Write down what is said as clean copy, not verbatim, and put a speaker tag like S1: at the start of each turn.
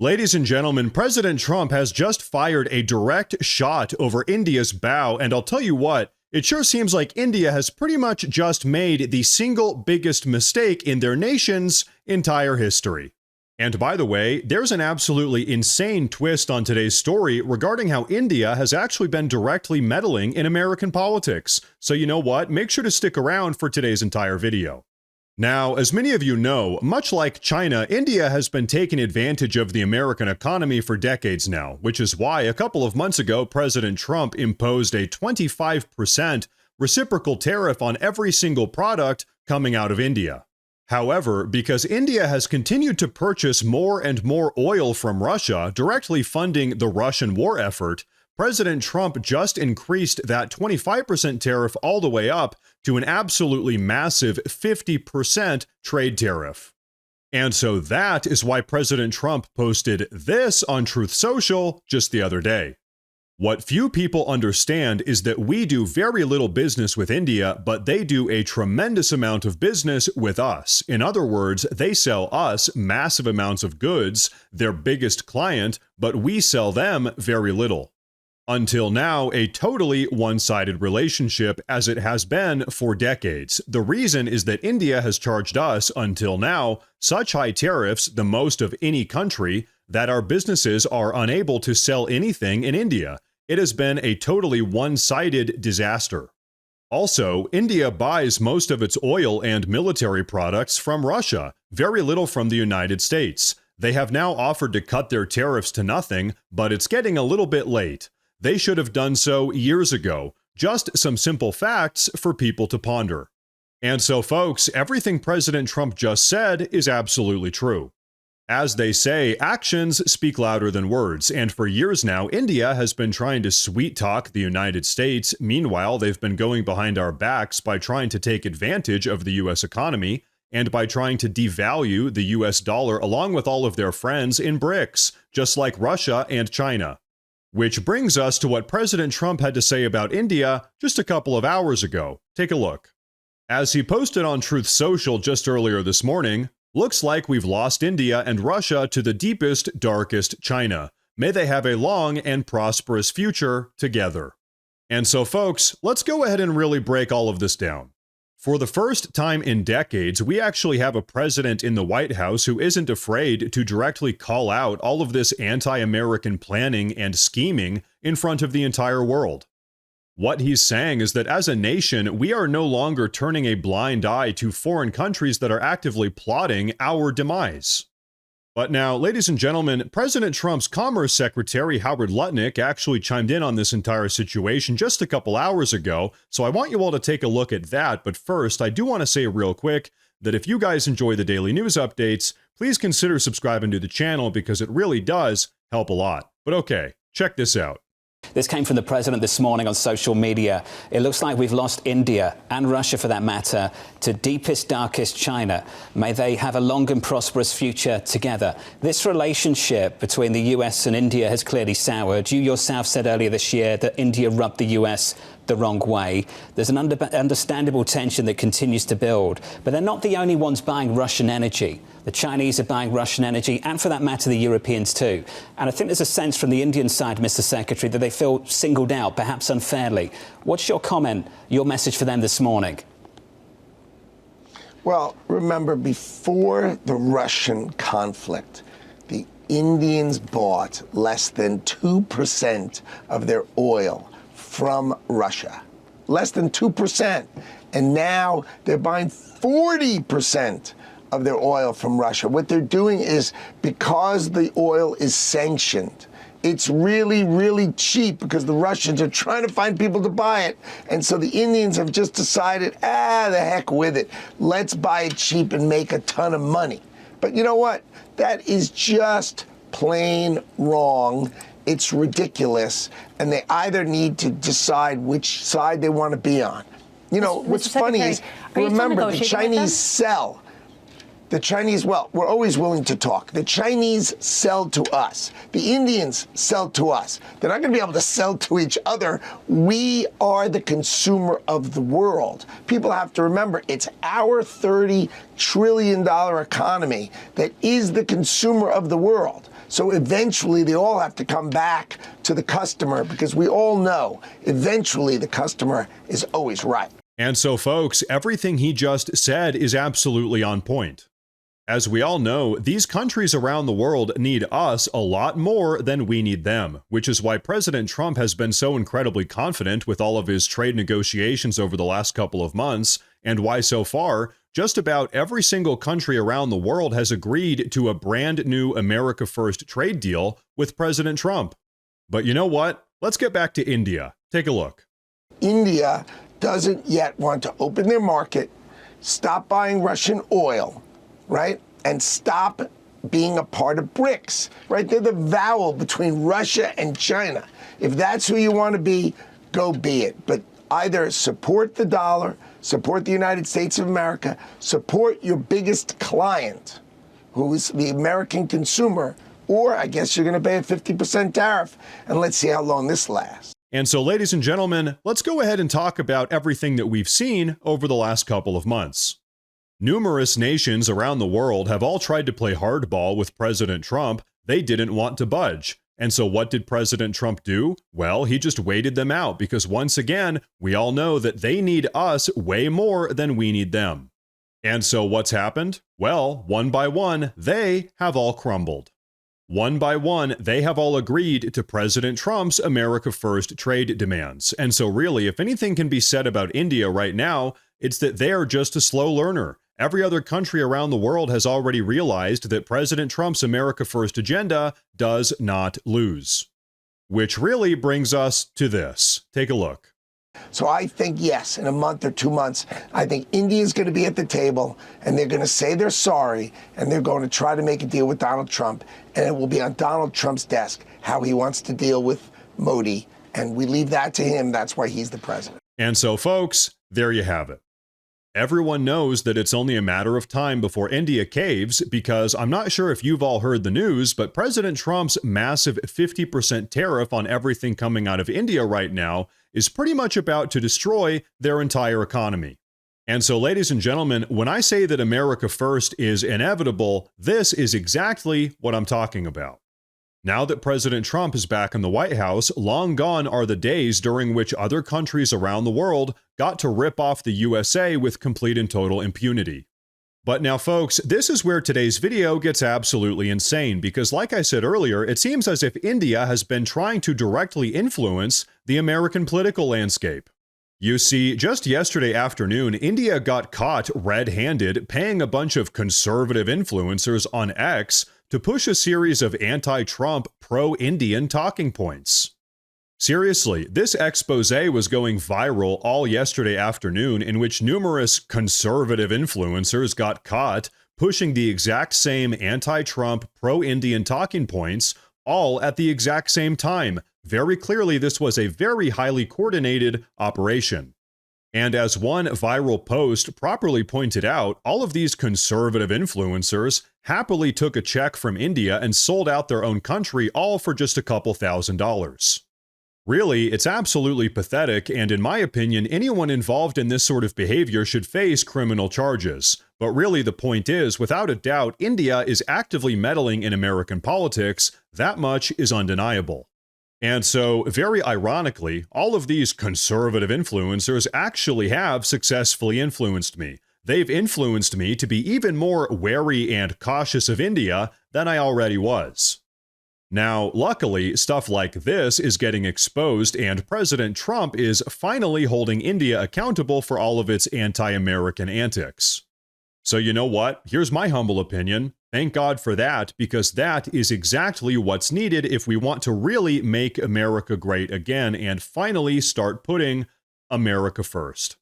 S1: Ladies and gentlemen, President Trump has just fired a direct shot over India's bow, and I'll tell you what, it sure seems like India has pretty much just made the single biggest mistake in their nation's entire history. And by the way, there's an absolutely insane twist on today's story regarding how India has actually been directly meddling in American politics. So you know what? Make sure to stick around for today's entire video. Now, as many of you know, much like China, India has been taking advantage of the American economy for decades now, which is why a couple of months ago, President Trump imposed a 25% reciprocal tariff on every single product coming out of India. However, because India has continued to purchase more and more oil from Russia, directly funding the Russian war effort, President Trump just increased that 25% tariff all the way up to an absolutely massive 50% trade tariff. And so that is why President Trump posted this on Truth Social just the other day. What few people understand is that we do very little business with India, but they do a tremendous amount of business with us. In other words, they sell us massive amounts of goods, their biggest client, but we sell them very little. Until now, a totally one-sided relationship, as it has been for decades. The reason is that India has charged us, until now, such high tariffs, the most of any country, that our businesses are unable to sell anything in India. It has been a totally one-sided disaster. Also, India buys most of its oil and military products from Russia, very little from the United States. They have now offered to cut their tariffs to nothing, but it's getting a little bit late. They should have done so years ago. Just some simple facts for people to ponder. And so, folks, everything President Trump just said is absolutely true. As they say, actions speak louder than words, and for years now, India has been trying to sweet-talk the United States. Meanwhile, they've been going behind our backs by trying to take advantage of the U.S. economy and by trying to devalue the U.S. dollar along with all of their friends in BRICS, just like Russia and China. Which brings us to what President Trump had to say about India just a couple of hours ago. Take a look. As he posted on Truth Social just earlier this morning, looks like we've lost India and Russia to the deepest, darkest China. May they have a long and prosperous future together. And so, folks, let's go ahead and really break all of this down. For the first time in decades, we actually have a president in the White House who isn't afraid to directly call out all of this anti-American planning and scheming in front of the entire world. What he's saying is that as a nation, we are no longer turning a blind eye to foreign countries that are actively plotting our demise. But now, ladies and gentlemen, President Trump's Commerce Secretary Howard Lutnick actually chimed in on this entire situation just a couple hours ago, so I want you all to take a look at that. But first, I do want to say real quick that if you guys enjoy the daily news updates, please consider subscribing to the channel because it really does help a lot. But okay, check this out.
S2: This came from the president this morning on social media. It looks like we've lost India and Russia, for that matter, to deepest, darkest China. May they have a long and prosperous future together. This relationship between the US and India has clearly soured. You yourself said earlier this year that India rubbed the US the wrong way. There's an understandable tension that continues to build. But they're not the only ones buying Russian energy. The Chinese are buying Russian energy, and for that matter, the Europeans too. And I think there's a sense from the Indian side, Mr. Secretary, that they feel singled out, perhaps unfairly. What's your comment, your message for them this morning?
S3: Well, remember, before the Russian conflict, the Indians bought less than 2% of their oil from Russia. Less than 2%. And now they're buying 40% of their oil from Russia. What they're doing is, because the oil is sanctioned, it's really, really cheap because the Russians are trying to find people to buy it. And so the Indians have just decided, the heck with it. Let's buy it cheap and make a ton of money. But you know what? That is just plain wrong. It's ridiculous. And they either need to decide which side they want to be on. You know, what's funny is, remember, the Chinese sell. The Chinese, well, we're always willing to talk. The Chinese sell to us. The Indians sell to us. They're not going to be able to sell to each other. We are the consumer of the world. People have to remember, it's our $30 trillion economy that is the consumer of the world. So eventually they all have to come back to the customer, because we all know eventually the customer is always right.
S1: And so, folks, everything he just said is absolutely on point. As we all know, these countries around the world need us a lot more than we need them, which is why President Trump has been so incredibly confident with all of his trade negotiations over the last couple of months, and why so far, just about every single country around the world has agreed to a brand new America First trade deal with President Trump. But you know what? Let's get back to India. Take a look.
S3: India doesn't yet want to open their market, stop buying Russian oil, right? And stop being a part of BRICS, right? They're the vowel between Russia and China. If that's who you want to be, go be it. But either support the dollar, support the United States of America, support your biggest client, who is the American consumer, or I guess you're going to pay a 50% tariff, and let's see how long this lasts.
S1: And so, ladies and gentlemen, let's go ahead and talk about everything that we've seen over the last couple of months. Numerous nations around the world have all tried to play hardball with President Trump. They didn't want to budge. And so what did President Trump do? Well, he just waited them out, because once again, we all know that they need us way more than we need them. And so what's happened? Well, one by one, they have all crumbled. One by one, they have all agreed to President Trump's America First trade demands. And so really, if anything can be said about India right now, it's that they are just a slow learner. Every other country around the world has already realized that President Trump's America First agenda does not lose. Which really brings us to this. Take a look.
S3: So I think, yes, in a month or 2 months, I think India is going to be at the table, and they're going to say they're sorry, and they're going to try to make a deal with Donald Trump, and it will be on Donald Trump's desk how he wants to deal with Modi, and we leave that to him. That's why he's the president.
S1: And so, folks, there you have it. Everyone knows that it's only a matter of time before India caves, because I'm not sure if you've all heard the news, but President Trump's massive 50% tariff on everything coming out of India right now is pretty much about to destroy their entire economy. And so, ladies and gentlemen, when I say that America First is inevitable, this is exactly what I'm talking about. Now that President Trump is back in the White House, long gone are the days during which other countries around the world got to rip off the USA with complete and total impunity. But now, folks, this is where today's video gets absolutely insane, because like I said earlier, it seems as if India has been trying to directly influence the American political landscape. You see, just yesterday afternoon, India got caught red-handed paying a bunch of conservative influencers on X to push a series of anti-Trump, pro-Indian talking points. Seriously, this expose was going viral all yesterday afternoon, in which numerous conservative influencers got caught pushing the exact same anti-Trump, pro-Indian talking points, all at the exact same time. Very clearly, this was a very highly coordinated operation. And as one viral post properly pointed out, all of these conservative influencers happily took a check from India and sold out their own country, all for just a couple $1,000s. Really, it's absolutely pathetic, and in my opinion, anyone involved in this sort of behavior should face criminal charges. But really, the point is, without a doubt, India is actively meddling in American politics. That much is undeniable. And so, very ironically, all of these conservative influencers actually have successfully influenced me. They've influenced me to be even more wary and cautious of India than I already was. Now, luckily, stuff like this is getting exposed, and President Trump is finally holding India accountable for all of its anti-American antics. So you know what? Here's my humble opinion. Thank God for that, because that is exactly what's needed if we want to really make America great again and finally start putting America first.